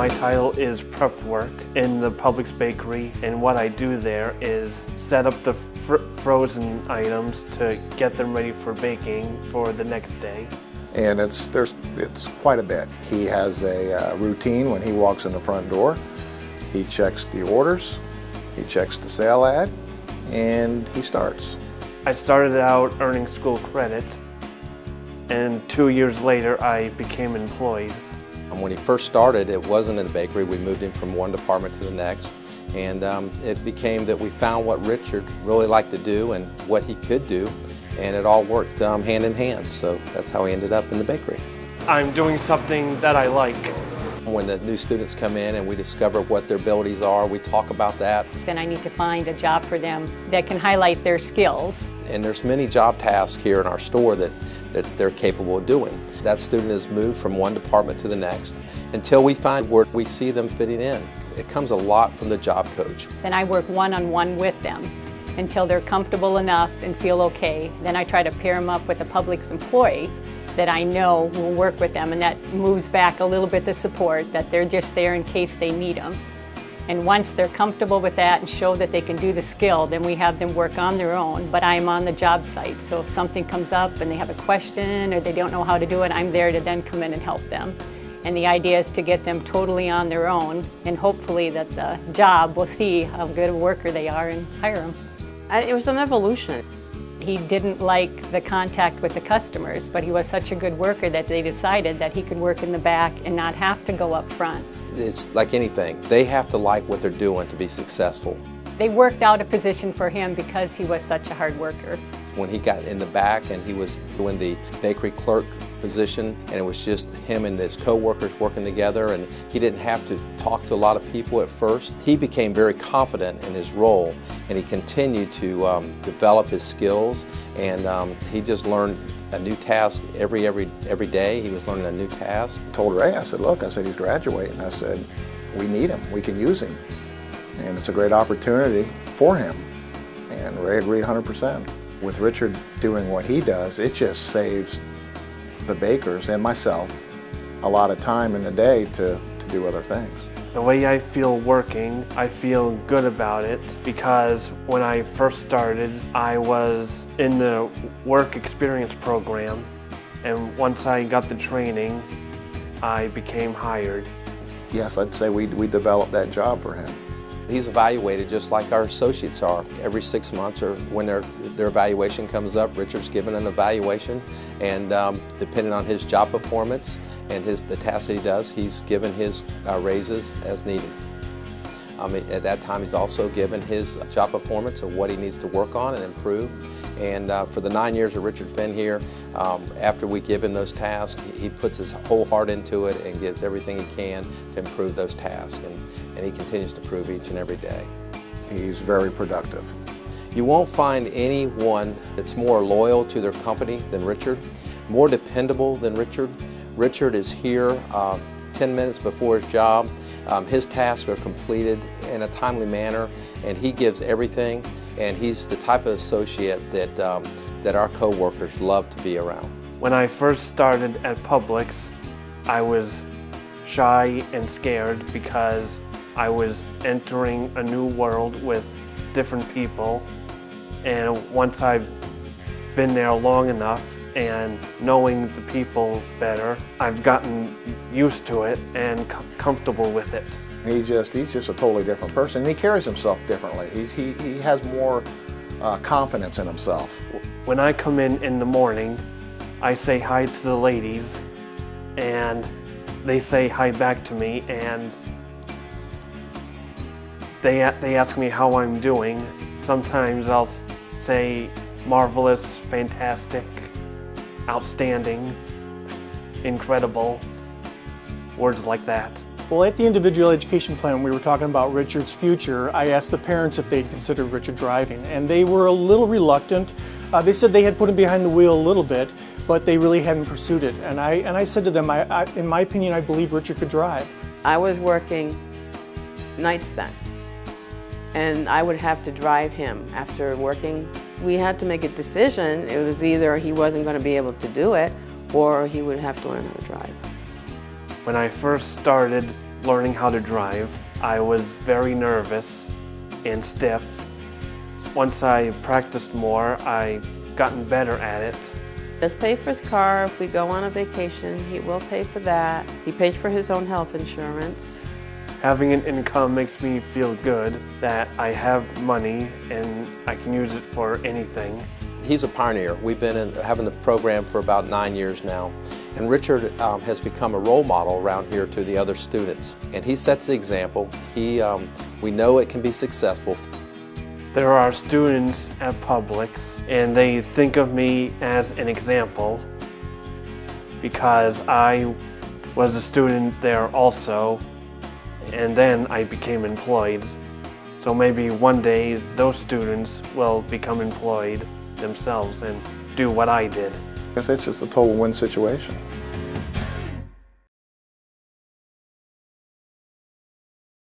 My title is prep work in the Publix bakery, and what I do there is set up the frozen items to get them ready for baking for the next day. And it's quite a bit. He has a routine when he walks in the front door. He checks the orders, he checks the sale ad, and he starts. I started out earning school credit, and 2 years later I became employed. When he first started, it wasn't in a bakery. We moved him from one department to the next, and it became that we found what Richard really liked to do and what he could do, and it all worked hand in hand. So that's how he ended up in the bakery. I'm doing something that I like. When the new students come in and we discover what their abilities are, we talk about that. Then I need to find a job for them that can highlight their skills. And there's many job tasks here in our store that they're capable of doing. That student is moved from one department to the next until we find where we see them fitting in. It comes a lot from the job coach. Then I work one-on-one with them until they're comfortable enough and feel okay. Then I try to pair them up with a Publix employee that I know will work with them, and that moves back a little bit the support, that they're just there in case they need them. And once they're comfortable with that and show that they can do the skill, then we have them work on their own, but I'm on the job site. So if something comes up and they have a question or they don't know how to do it, I'm there to then come in and help them. And the idea is to get them totally on their own, and hopefully that the job will see how good a worker they are and hire them. It was an evolution. He didn't like the contact with the customers, but he was such a good worker that they decided that he could work in the back and not have to go up front. It's like anything. They have to like what they're doing to be successful. They worked out a position for him because he was such a hard worker. When he got in the back and he was doing the bakery clerk position, and it was just him and his co-workers working together, and he didn't have to talk to a lot of people at first. He became very confident in his role, and he continued to develop his skills, and he just learned a new task every day. He was learning a new task. I told Ray, I said, look, I said, he's graduating. I said, we need him, we can use him, and it's a great opportunity for him. And Ray agreed 100%. With Richard doing what he does, it just saves the bakers and myself a lot of time in the day to do other things. The way I feel working, I feel good about it because when I first started, I was in the work experience program, and once I got the training, I became hired. Yes, I'd say we developed that job for him. He's evaluated just like our associates are. Every 6 months or when their evaluation comes up, Richard's given an evaluation, and depending on his job performance and the tasks that he does, he's given his raises as needed. At that time, he's also given his job performance of what he needs to work on and improve. And for the 9 years that Richard's been here, after we give him those tasks, he puts his whole heart into it and gives everything he can to improve those tasks. And he continues to improve each and every day. He's very productive. You won't find anyone that's more loyal to their company than Richard, more dependable than Richard. Richard is here 10 minutes before his job. His tasks are completed in a timely manner, and he gives everything. And he's the type of associate that our co-workers love to be around. When I first started at Publix, I was shy and scared because I was entering a new world with different people. And once I've been there long enough and knowing the people better, I've gotten used to it and comfortable with it. He's just a totally different person. He carries himself differently. He has more confidence in himself. When I come in the morning, I say hi to the ladies, and they say hi back to me, and they ask me how I'm doing. Sometimes I'll say marvelous, fantastic, outstanding, incredible, words like that. Well, at the individual education plan, when we were talking about Richard's future, I asked the parents if they'd considered Richard driving, and they were a little reluctant. They said they had put him behind the wheel a little bit, but they really hadn't pursued it. And I said to them, in my opinion, I believe Richard could drive. I was working nights then, and I would have to drive him after working. We had to make a decision. It was either he wasn't going to be able to do it, or he would have to learn how to drive. When I first started learning how to drive, I was very nervous and stiff. Once I practiced more, I gotten better at it. Does pay for his car if we go on a vacation. He will pay for that. He pays for his own health insurance. Having an income makes me feel good that I have money and I can use it for anything. He's a pioneer. We've been having the program for about 9 years now. And Richard has become a role model around here to the other students. And he sets the example. We know it can be successful. There are students at Publix and they think of me as an example because I was a student there also, and then I became employed. So maybe one day those students will become employed themselves and do what I did. It's just a total win situation.